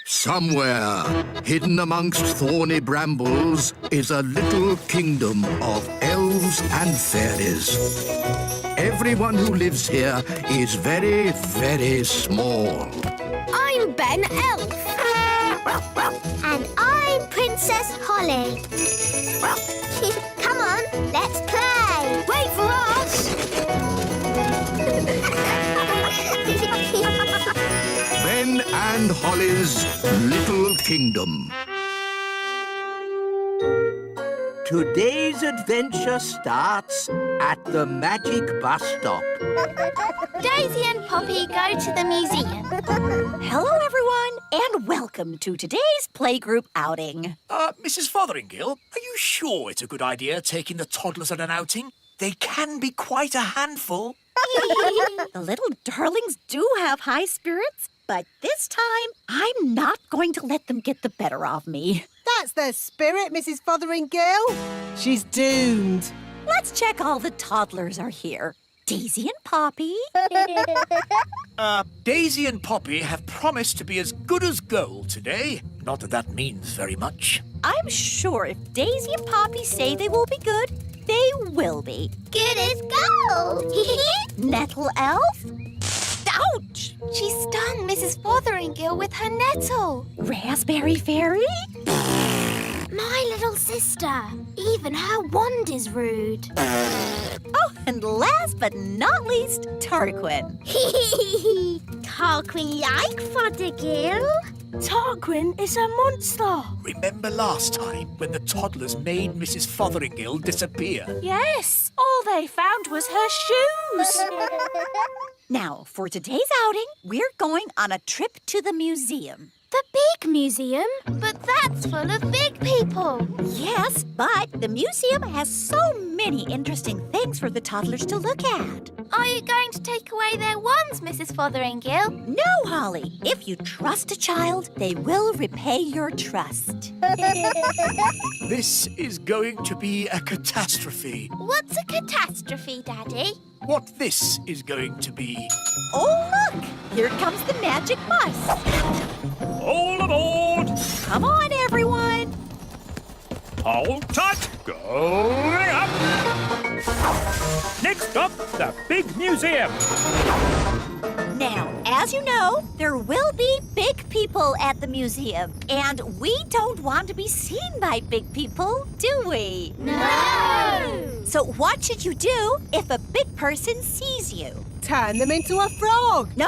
Somewhere, hidden amongst thorny brambles, is a little kingdom of elves and fairies. Everyone who lives here is very, very small. I'm Ben Elf. And I'm Princess Holly. Come on, let's play. Wait for us! Ben and Holly's Little Kingdom. Today's adventure starts at the magic bus stop. Daisy and Poppy go to the museum. Hello, everyone, and welcome to today's playgroup outing. Mrs. Fotheringill, are you sure it's a good idea taking the toddlers on an outing? They can be quite a handful. The little darlings do have high spirits, but this time I'm not going to let them get the better of me. That's their spirit, Mrs. Fotheringill. She's doomed. Let's check all the toddlers are here. Daisy and Poppy. Daisy and Poppy have promised to be as good as gold today. Not that that means very much. I'm sure if Daisy and Poppy say they will be good, they will be. Good as gold. Nettle elf? Ouch! She stung Mrs. Fotheringill with her nettle. Raspberry fairy? My little sister. Even her wand is rude. Oh, and last but not least, Tarquin. Tarquin like Fothergill. Tarquin is a monster. Remember last time when the toddlers made Mrs. Fotheringill disappear? Yes, all they found was her shoes. Now, for today's outing, we're going on a trip to the museum. The big museum? But that's full of big people. Yes, but the museum has so many interesting things for the toddlers to look at. Are you going to take away their wands, Mrs. Fotheringill? No, Holly. If you trust a child, they will repay your trust. This is going to be a catastrophe. What's a catastrophe, Daddy? What this is going to be. Oh, look! Here comes the magic bus. All aboard! Come on, everyone. Hold tight! Going up! Next up, the big museum. Now, as you know, there will be big people at the museum. And we don't want to be seen by big people, do we? No! So what should you do if a big person sees you? Turn them into a frog. No.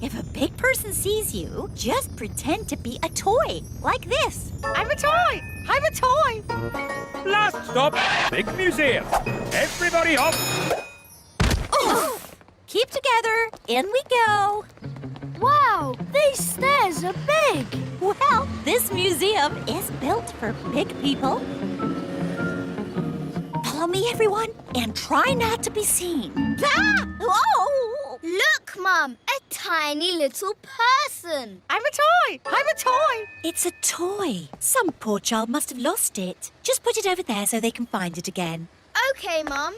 If a big person sees you, just pretend to be a toy, like this. I'm a toy! I'm a toy! Last stop, big museum. Everybody off. Oof. Keep together. In we go. Wow, these stairs are big. Well, this museum is built for big people. Follow me, everyone, and try not to be seen. Ah! Oh! Look, Mum, a tiny little person. I'm a toy! I'm a toy! It's a toy. Some poor child must have lost it. Just put it over there so they can find it again. Okay, Mum.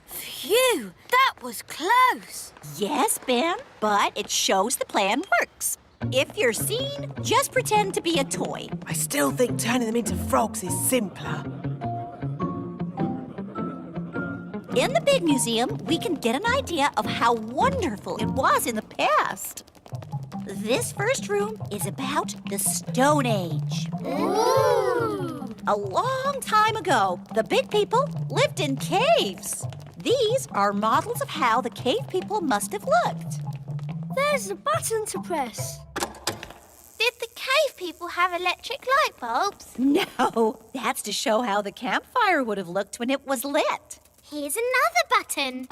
Phew, that was close. Yes, Ben, but it shows the plan works. If you're seen, just pretend to be a toy. I still think turning them into frogs is simpler. In the big museum, we can get an idea of how wonderful it was in the past. This first room is about the Stone Age. Ooh! A long time ago, the big people lived in caves. These are models of how the cave people must have looked. There's a button to press. Did the cave people have electric light bulbs? No, that's to show how the campfire would have looked when it was lit. Here's another button.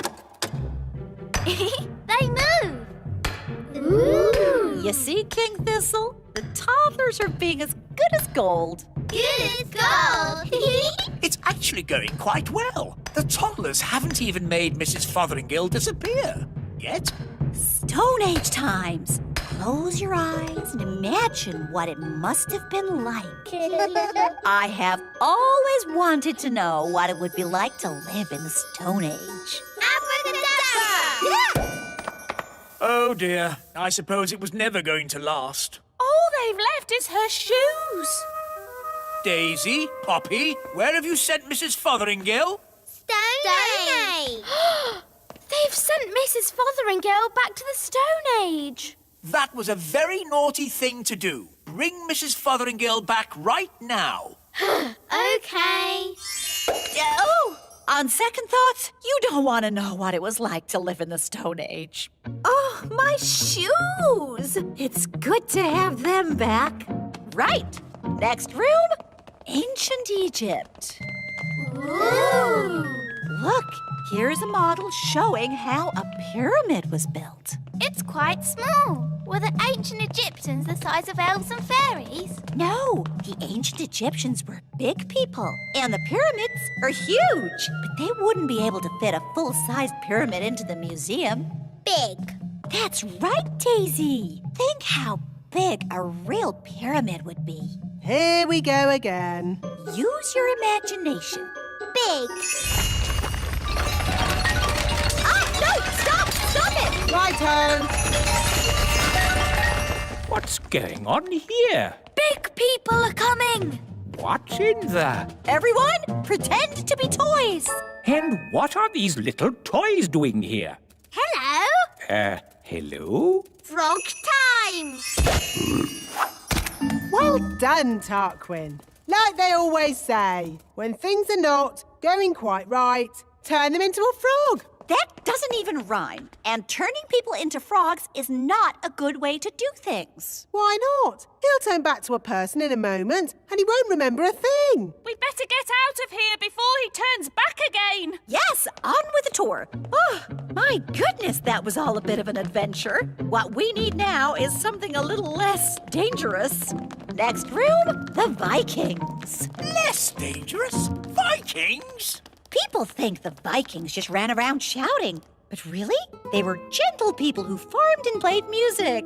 They move. Ooh! You see, King Thistle? The toddlers are being as good as gold. Good as gold. It's actually going quite well. The toddlers haven't even made Mrs. Fotheringill disappear yet. Stone Age times. Close your eyes and imagine what it must have been like. I have always wanted to know what it would be like to live in the Stone Age. Abracadabra! Oh dear, I suppose it was never going to last. All they've left is her shoes. Daisy, Poppy, where have you sent Mrs. Fotheringale? Stone Age! They've sent Mrs. Fotheringale back to the Stone Age. That was a very naughty thing to do. Bring Mrs. Fotheringale back right now. Okay. Oh, on second thoughts, you don't want to know what it was like to live in the Stone Age. Oh, my shoes! It's good to have them back. Right. Next room, Ancient Egypt. Ooh. Look, here's a model showing how a pyramid was built. It's quite small. Were the ancient Egyptians the size of elves and fairies? No, the ancient Egyptians were big people, and the pyramids are huge. But they wouldn't be able to fit a full-sized pyramid into the museum. Big. That's right, Daisy. Think how big a real pyramid would be. Here we go again. Use your imagination. Big. Ah, no! Stop! Stop it! Righto. What's going on here? Big people are coming. What's in there? Everyone, pretend to be toys. And what are these little toys doing here? Hello. Hello? Frog time. Well done, Tarquin. Like they always say, when things are not going quite right, turn them into a frog. That doesn't even rhyme. And turning people into frogs is not a good way to do things. Why not? He'll turn back to a person in a moment and he won't remember a thing. We'd better get out of here before he turns back again. Yes, on with the tour. Oh, my goodness, that was all a bit of an adventure. What we need now is something a little less dangerous. Next room, the Vikings. Less dangerous? Vikings? People think the Vikings just ran around shouting. But really, they were gentle people who farmed and played music.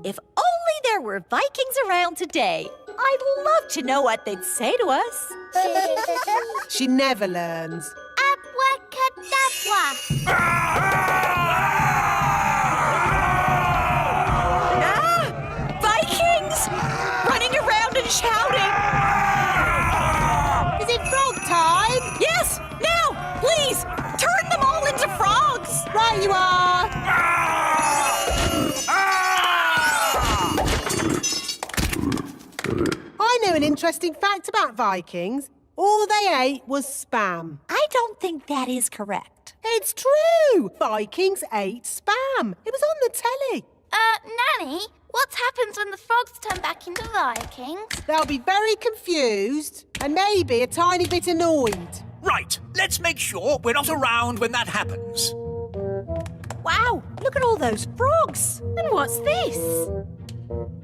If only there were Vikings around today. I'd love to know what they'd say to us. She never learns. Abracadabra. Ah! Vikings! Running around and shouting. Is it frog time? Yes, now, please, turn them all into frogs. Right you are. I know an interesting fact about Vikings. All they ate was spam. I don't think that is correct. It's true. Vikings ate spam. It was on the telly. Nanny, what happens when the frogs turn back into Vikings? They'll be very confused and maybe a tiny bit annoyed. Right, let's make sure we're not around when that happens. Wow, look at all those frogs. And what's this?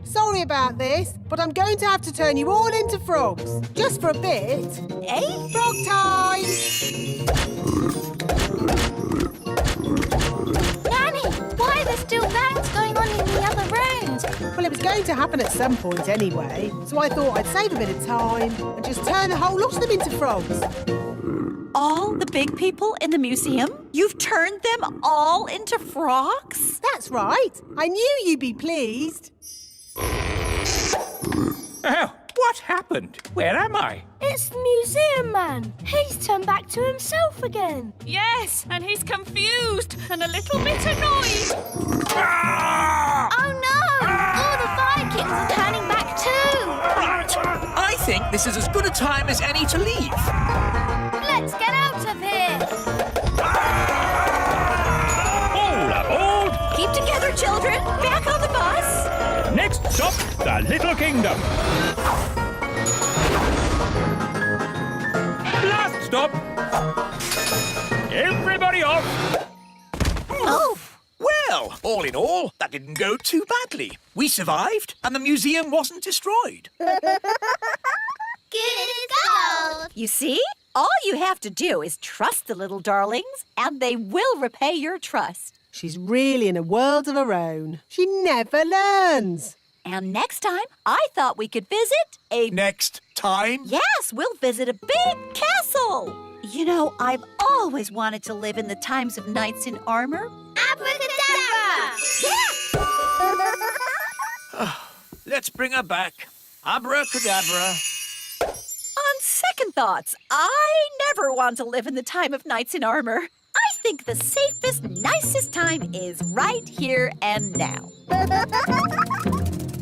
Sorry about this, but I'm going to have to turn you all into frogs. Just for a bit. Eh? Frog time! Nanny, why are there still bangs going on in the other rooms? Well, it was going to happen at some point anyway, so I thought I'd save a bit of time and just turn the whole lot of them into frogs. All the big people in the museum? You've turned them all into frogs? That's right. I knew you'd be pleased. Oh, what happened? Where am I? It's the museum man. He's turned back to himself again. Yes, and he's confused and a little bit annoyed. Oh no! All the Vikings are turning back too. Right, I think this is as good a time as any to leave. Let's get out of here. All aboard! Keep together, children. Back on the bus. Next stop, the Little Kingdom. Last stop. Everybody off. Oh, Well, all in all, that didn't go too badly. We survived, and the museum wasn't destroyed. Good as gold. you see? All you have to do is trust the little darlings, and they will repay your trust. She's really in a world of her own. She never learns. And next time, I thought we could visit a... Next time. Yes, we'll visit a big castle. You know, I've always wanted to live in the times of knights in armor. Abracadabra! Let's bring her back. Abracadabra. On second thoughts, I never want to live in the time of knights in armor. I think the safest, nicest time is right here and now.